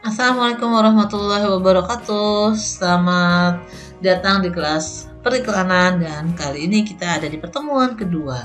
Assalamualaikum warahmatullahi wabarakatuh. Selamat datang di kelas periklanan dan kali ini kita ada di pertemuan kedua.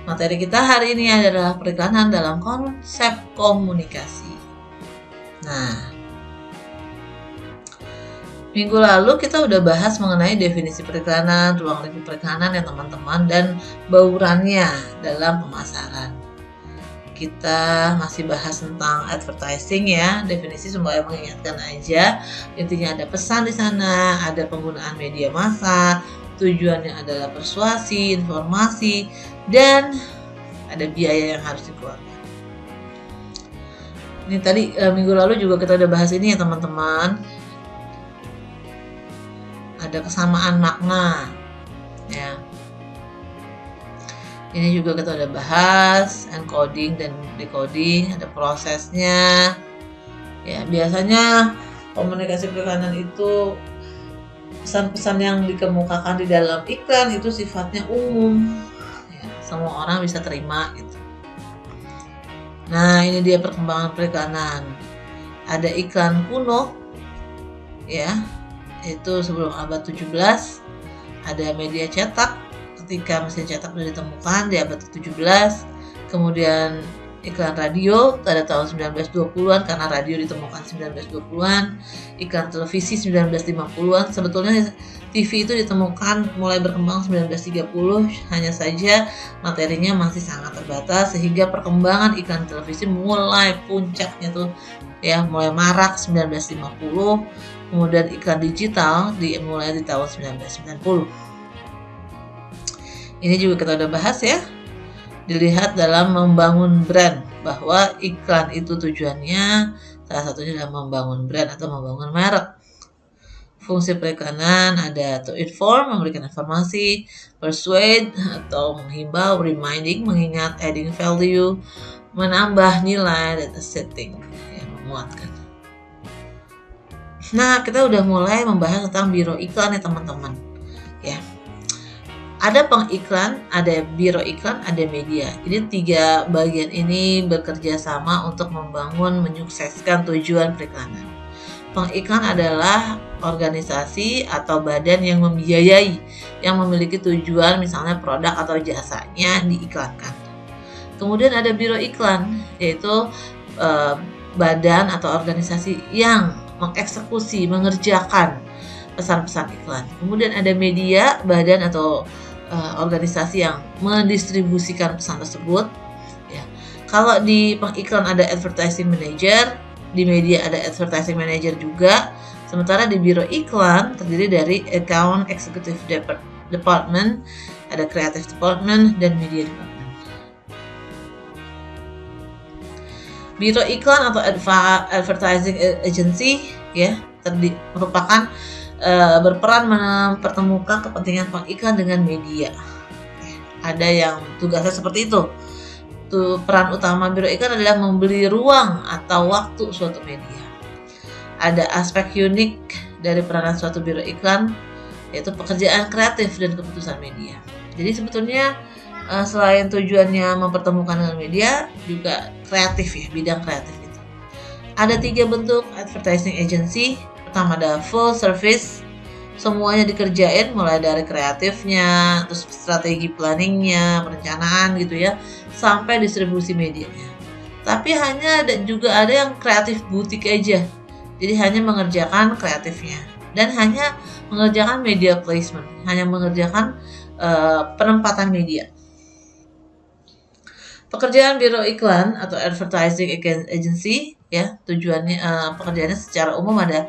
Materi kita hari ini adalah periklanan dalam konsep komunikasi. Nah, minggu lalu kita udah bahas mengenai definisi periklanan, ruang lingkup periklanan ya teman-teman, dan baurannya dalam pemasaran. Kita masih bahas tentang advertising ya, definisi supaya mengingatkan aja. Intinya ada pesan di sana, ada penggunaan media massa, tujuannya adalah persuasi, informasi, dan ada biaya yang harus dikeluarkan. Ini tadi minggu lalu juga kita udah bahas ini ya teman-teman. Ada kesamaan makna ya. Ini juga kita udah bahas encoding dan decoding, ada prosesnya. Ya, biasanya komunikasi periklanan itu pesan-pesan yang dikemukakan di dalam iklan itu sifatnya umum. Ya, semua orang bisa terima gitu. Nah, ini dia perkembangan periklanan. Ada iklan kuno ya, itu sebelum abad 17. Ada media cetak ketika mesin cetak sudah ditemukan di abad ke-17, kemudian iklan radio pada tahun 1920-an karena radio ditemukan 1920-an, iklan televisi 1950-an. Sebetulnya TV itu ditemukan mulai berkembang 1930, hanya saja materinya masih sangat terbatas sehingga perkembangan iklan televisi mulai puncaknya tuh ya mulai marak 1950, kemudian iklan digital dimulai di tahun 1990. Ini juga kita udah bahas ya, dilihat dalam membangun brand, bahwa iklan itu tujuannya salah satunya adalah membangun brand atau membangun merek. Fungsi periklanan ada to inform, memberikan informasi, persuade atau menghimbau, reminding, mengingat, adding value, menambah nilai, dan setting, ya, memuatkan. Nah, kita udah mulai membahas tentang biro iklan ya teman-teman ya. Ada pengiklan, ada biro iklan, ada media. Jadi 3 bagian ini bekerja sama untuk membangun, menyukseskan tujuan periklanan. Pengiklan adalah organisasi atau badan yang membiayai, yang memiliki tujuan misalnya produk atau jasanya diiklankan. Kemudian ada biro iklan, yaitu badan atau organisasi yang mengeksekusi, mengerjakan pesan-pesan iklan. Kemudian ada media, badan atau organisasi yang mendistribusikan pesan tersebut ya. Kalau di pengiklan ada advertising manager, di media ada advertising manager juga, sementara di biro iklan terdiri dari account executive department, ada creative department, dan media department. Biro iklan atau advertising agency ya merupakan berperan mempertemukan kepentingan pengiklan dengan media. Ada yang tugasnya seperti itu. Peran utama biro iklan adalah membeli ruang atau waktu suatu media. Ada aspek unik dari peranan suatu biro iklan, yaitu pekerjaan kreatif dan keputusan media. Jadi sebetulnya selain tujuannya mempertemukan dengan media, juga kreatif ya, bidang kreatif itu. Ada 3 bentuk advertising agency. Pertama ada full service, semuanya dikerjain mulai dari kreatifnya, terus strategi planningnya, perencanaan gitu ya, sampai distribusi medianya. Tapi juga ada yang kreatif butik aja, jadi hanya mengerjakan kreatifnya dan hanya mengerjakan media placement, hanya mengerjakan penempatan media. Pekerjaan biro iklan atau advertising agency ya, tujuannya pekerjaannya secara umum ada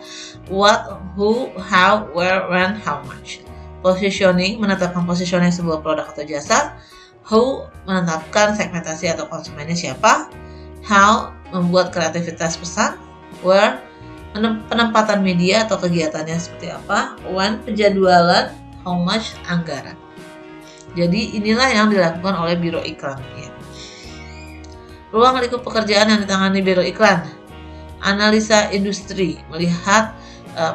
what, who, how, where, when, how much. Positioning, menetapkan positioning sebuah produk atau jasa. Who, menetapkan segmentasi atau konsumennya siapa. How, membuat kreativitas pesan. Where, penempatan media atau kegiatannya seperti apa. When, penjadwalan. How much, anggaran. Jadi inilah yang dilakukan oleh biro iklan ya. Ruang lingkup pekerjaan yang ditangani biro iklan. Analisa industri, melihat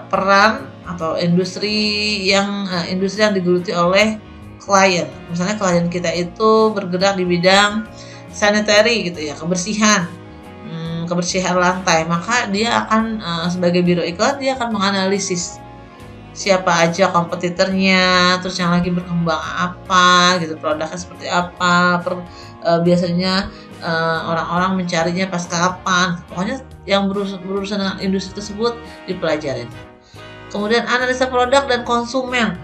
peran atau industri yang digeluti oleh klien. Misalnya klien kita itu bergerak di bidang sanitary gitu ya, kebersihan. kebersihan lantai, maka dia akan sebagai biro iklan dia akan menganalisis siapa aja kompetitornya, terus yang lagi berkembang apa gitu, produknya seperti apa, biasanya orang-orang mencarinya pas kapan, pokoknya yang berurusan dengan industri tersebut dipelajarin. Kemudian analisa produk dan konsumen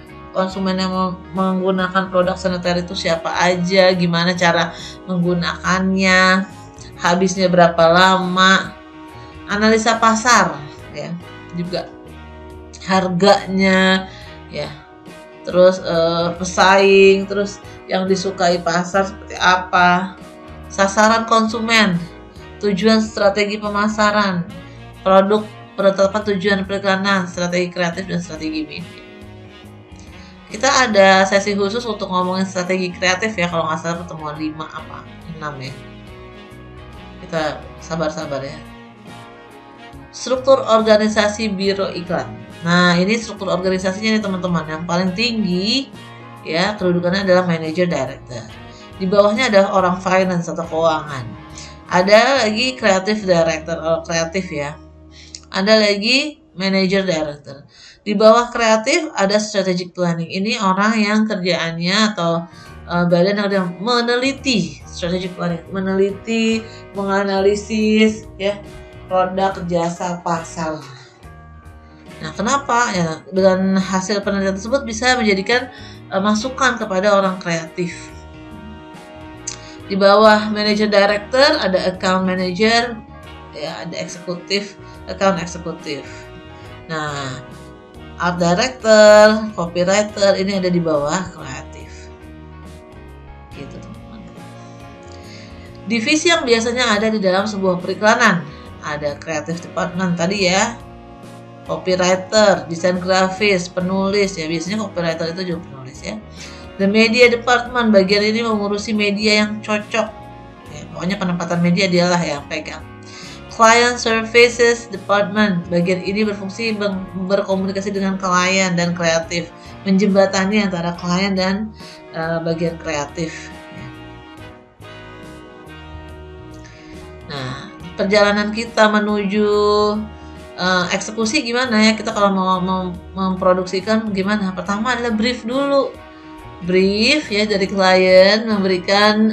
yang menggunakan produk sanitary itu siapa aja, gimana cara menggunakannya, habisnya berapa lama. Analisa pasar ya juga, harganya ya, terus pesaing, terus yang disukai pasar seperti apa, sasaran konsumen, tujuan strategi pemasaran, produk, penetapan tujuan periklanan, strategi kreatif dan strategi media. Kita ada sesi khusus untuk ngomongin strategi kreatif ya, kalau nggak salah pertemuan 5 apa 6 ya. Kita sabar-sabar ya. Struktur organisasi biro iklan. Nah, ini struktur organisasinya nih teman-teman. Yang paling tinggi ya kedudukannya adalah manager director. Di bawahnya ada orang finance atau keuangan. Ada lagi creative director, kreatif ya. Ada lagi manager director. Di bawah kreatif ada strategic planning. Ini orang yang kerjaannya atau badan yang meneliti, strategic planning, meneliti, menganalisis ya produk, jasa, pasar. Nah, kenapa? Ya, dengan hasil penelitian tersebut bisa menjadikan masukan kepada orang kreatif. Di bawah manager director ada account manager, ya ada eksekutif, account eksekutif. Nah, art director, copywriter ini ada di bawah kreatif. Gitu teman-teman. Divisi yang biasanya ada di dalam sebuah periklanan, ada creative department tadi ya, copywriter, desain grafis, penulis ya, biasanya copywriter itu juga penulis ya. The media department, bagian ini mengurusi media yang cocok ya, pokoknya penempatan media dialah yang pegang. Client Services Department, bagian ini berfungsi berkomunikasi dengan klien dan kreatif, menjembatani antara klien dan bagian kreatif. Nah, perjalanan kita menuju eksekusi gimana ya? Kita kalau mau memproduksikan gimana? Pertama adalah brief dulu. Brief ya dari klien, memberikan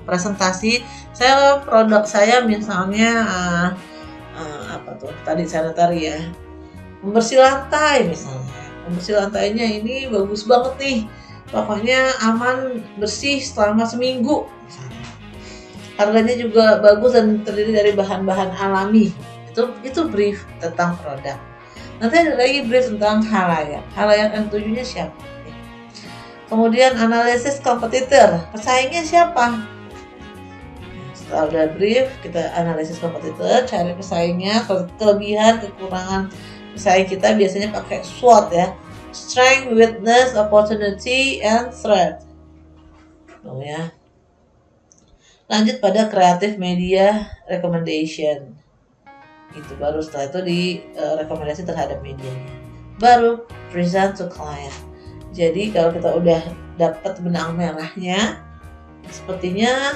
presentasi. Saya produk saya misalnya apa tuh tadi sanitary ya, pembersih lantai misalnya. Pembersih lantainya ini bagus banget nih, pokoknya aman bersih selama seminggu misalnya. Harganya juga bagus dan terdiri dari bahan-bahan alami. Itu brief tentang produk. Nanti ada lagi brief tentang halayak yang tujuannya siapa. Kemudian analisis kompetitor, pesaingnya siapa. Setelah udah brief, kita analisis kompetitor, cari pesaingnya, kelebihan, kekurangan pesaing kita biasanya pakai SWOT ya, strength, weakness, opportunity, and threat. Ya. Lanjut pada creative media recommendation. Itu baru setelah itu di rekomendasi terhadap medianya. Baru present to client. Jadi kalau kita udah dapat benang merahnya, sepertinya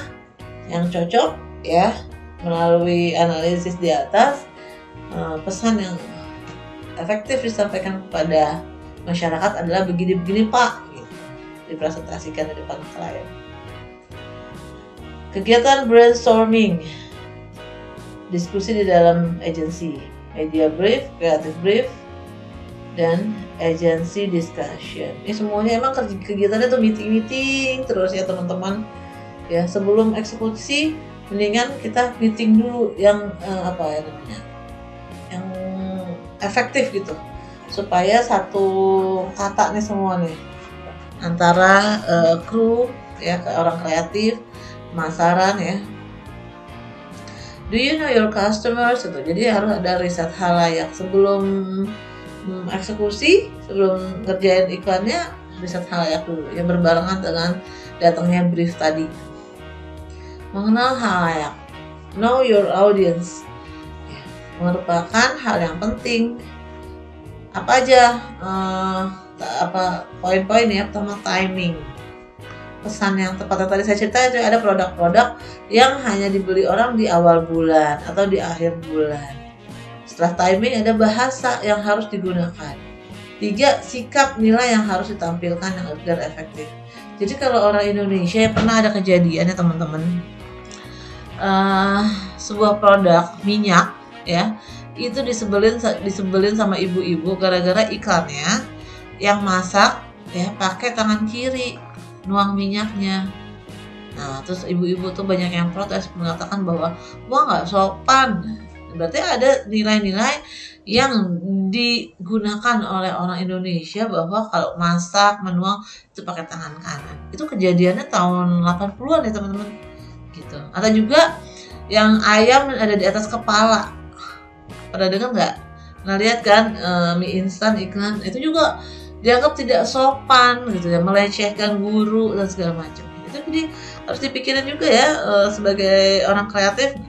yang cocok ya melalui analisis di atas, pesan yang efektif disampaikan kepada masyarakat adalah begini-begini Pak, gitu. Dipresentasikan di depan klien. Kegiatan brainstorming, diskusi di dalam agensi, media brief, creative brief, dan agency discussion. Ini semuanya emang kegiatannya tuh meeting terus ya teman-teman. Ya sebelum eksekusi mendingan kita meeting dulu yang yang efektif gitu, supaya satu kata nih semua nih antara kru ya ke orang kreatif, pemasaran ya. Do you know your customers? Gitu. Jadi harus ada riset halayak sebelum eksekusi, sebelum ngerjain iklannya, riset halayak dulu yang berbarengan dengan datangnya brief tadi. Mengenal halayak, know your audience, ya, merupakan hal yang penting. Apa aja poin-poin ya? Pertama timing, pesan yang tepat. Tadi saya cerita itu ada produk-produk yang hanya dibeli orang di awal bulan atau di akhir bulan. Setelah timing ada bahasa yang harus digunakan. 3, sikap nilai yang harus ditampilkan agar efektif. Jadi kalau orang Indonesia pernah ada kejadian ya teman-teman, sebuah produk minyak ya itu disebelin sama ibu-ibu gara-gara iklannya yang masak ya pakai tangan kiri nuang minyaknya. Nah terus ibu-ibu tuh banyak yang protes mengatakan bahwa wah nggak sopan. Berarti ada nilai-nilai yang digunakan oleh orang Indonesia bahwa kalau masak menuang itu pakai tangan kanan. Itu kejadiannya tahun 80-an ya teman-teman gitu. Atau juga yang ayam ada di atas kepala, pernah dengar nggak? Nah lihat kan mie instan iklan itu juga dianggap tidak sopan gitu ya, melecehkan guru dan segala macam. Itu jadi harus dipikirin juga ya, sebagai orang kreatif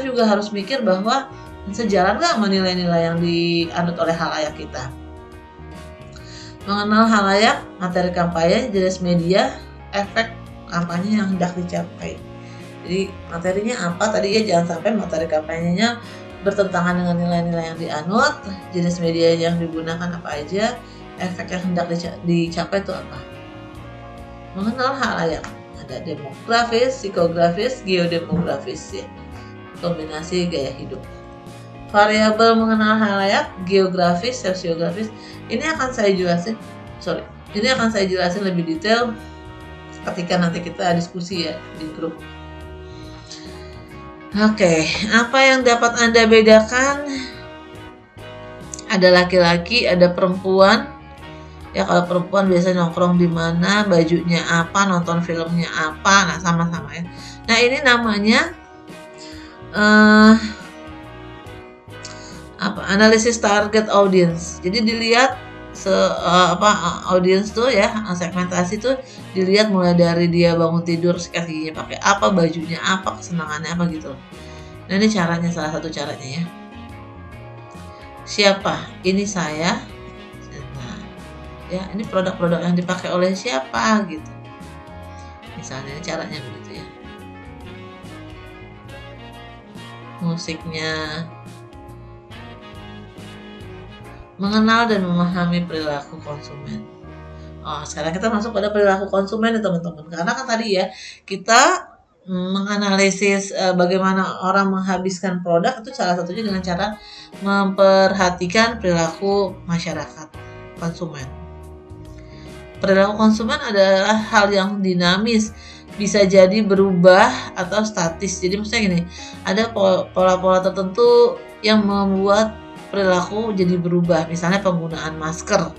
juga harus mikir bahwa sejalan nggak sama nilai-nilai yang dianut oleh halayak kita. Mengenal halayak, materi kampanye, jenis media, efek kampanye yang hendak dicapai. Jadi materinya apa tadi ya, jangan sampai materi kampanyenya bertentangan dengan nilai-nilai yang dianut, jenis media yang digunakan apa aja, efek yang hendak dicapai itu apa. Mengenal halayak, ada demografis, psikografis, geodemografis ya, kombinasi gaya hidup. Variabel mengenal halayak, geografis, sosiografis, ini akan saya jelasin lebih detail ketika nanti kita diskusi ya di grup. Oke, apa yang dapat Anda bedakan? Ada laki-laki, ada perempuan. Ya kalau perempuan biasanya nongkrong di mana, bajunya apa, nonton filmnya apa, nah sama-sama ya. Nah ini namanya analisis target audience. Jadi dilihat audience tuh ya, segmentasi tuh dilihat mulai dari dia bangun tidur sikat giginya pakai apa, bajunya apa, kesenangannya apa gitu. Nah ini caranya, salah satu caranya ya. Siapa? Ini saya. Nah, ya ini produk-produk yang dipakai oleh siapa gitu. Misalnya caranya begitu ya. Musiknya. Mengenal dan memahami perilaku konsumen. Sekarang kita masuk pada perilaku konsumen ya teman-teman. Karena kan tadi ya kita menganalisis bagaimana orang menghabiskan produk itu salah satunya dengan cara memperhatikan perilaku masyarakat konsumen. Perilaku konsumen adalah hal yang dinamis, bisa jadi berubah atau statis. Jadi maksudnya gini, ada pola-pola tertentu yang membuat perilaku jadi berubah, misalnya penggunaan masker.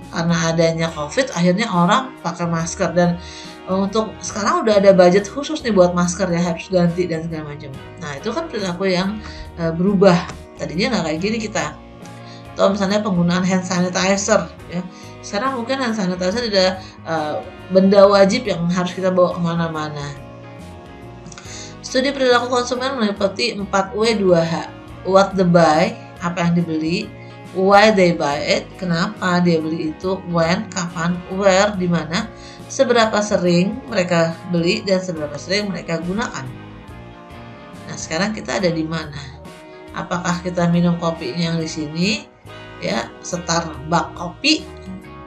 Karena adanya COVID, akhirnya orang pakai masker, dan untuk sekarang udah ada budget khusus nih buat masker ya, harus ganti dan segala macam. Nah itu kan perilaku yang berubah. Tadinya nggak kayak gini kita. Atau misalnya penggunaan hand sanitizer ya. Sekarang mungkin hand sanitizer tidak benda wajib yang harus kita bawa kemana-mana. Studi perilaku konsumen meliputi 4W 2H. What the buy, apa yang dibeli, why they buy it, kenapa dia beli itu, when, kapan, where, di mana, seberapa sering mereka beli dan seberapa sering mereka gunakan. Nah, sekarang kita ada di mana? Apakah kita minum kopinya yang di sini, ya, Starbucks kopi,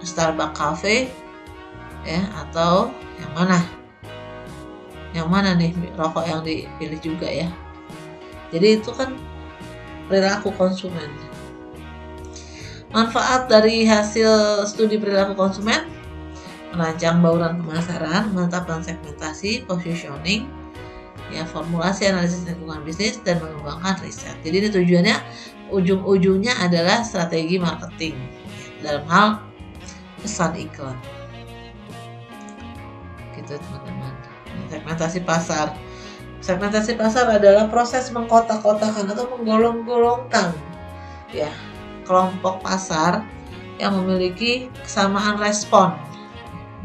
Starbucks cafe, ya, atau yang mana? Yang mana nih rokok yang dipilih juga ya? Jadi itu kan perilaku konsumen. Manfaat dari hasil studi perilaku konsumen: merancang bauran pemasaran, menetapkan segmentasi, positioning, ya, formulasi analisis lingkungan bisnis, dan mengembangkan riset. Jadi ini tujuannya, ujung-ujungnya adalah strategi marketing dalam hal pesan iklan. Gitu teman-teman. Segmentasi pasar. Segmentasi pasar adalah proses mengkotak-kotakan atau menggolong-golongkan ya kelompok pasar yang memiliki kesamaan respon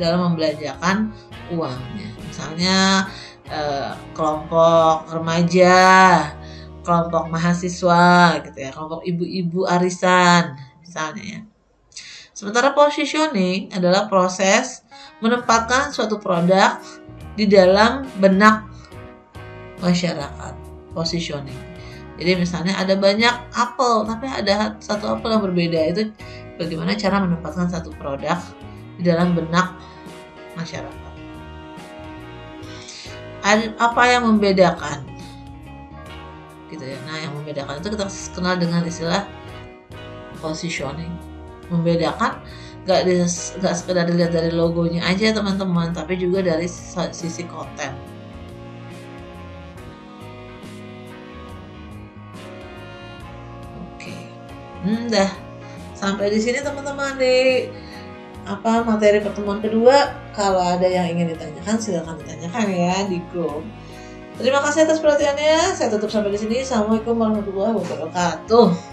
dalam membelanjakan uangnya. Misalnya kelompok remaja, kelompok mahasiswa gitu ya, kelompok ibu-ibu arisan misalnya ya. Sementara positioning adalah proses menempatkan suatu produk di dalam benak masyarakat. Positioning. Jadi misalnya ada banyak apel, tapi ada satu apel yang berbeda. Itu bagaimana cara menempatkan satu produk di dalam benak masyarakat. Apa yang membedakan? Gitu ya. Nah, yang membedakan itu kita kenal dengan istilah positioning. Membedakan nggak sekedar dilihat dari logonya aja teman-teman, tapi juga dari sisi konten. Oke, dah sampai di sini teman-teman di materi pertemuan kedua. Kalau ada yang ingin ditanyakan silakan ditanyakan ya di grup. Terima kasih atas perhatiannya. Saya tutup sampai di sini. Assalamualaikum warahmatullahi wabarakatuh.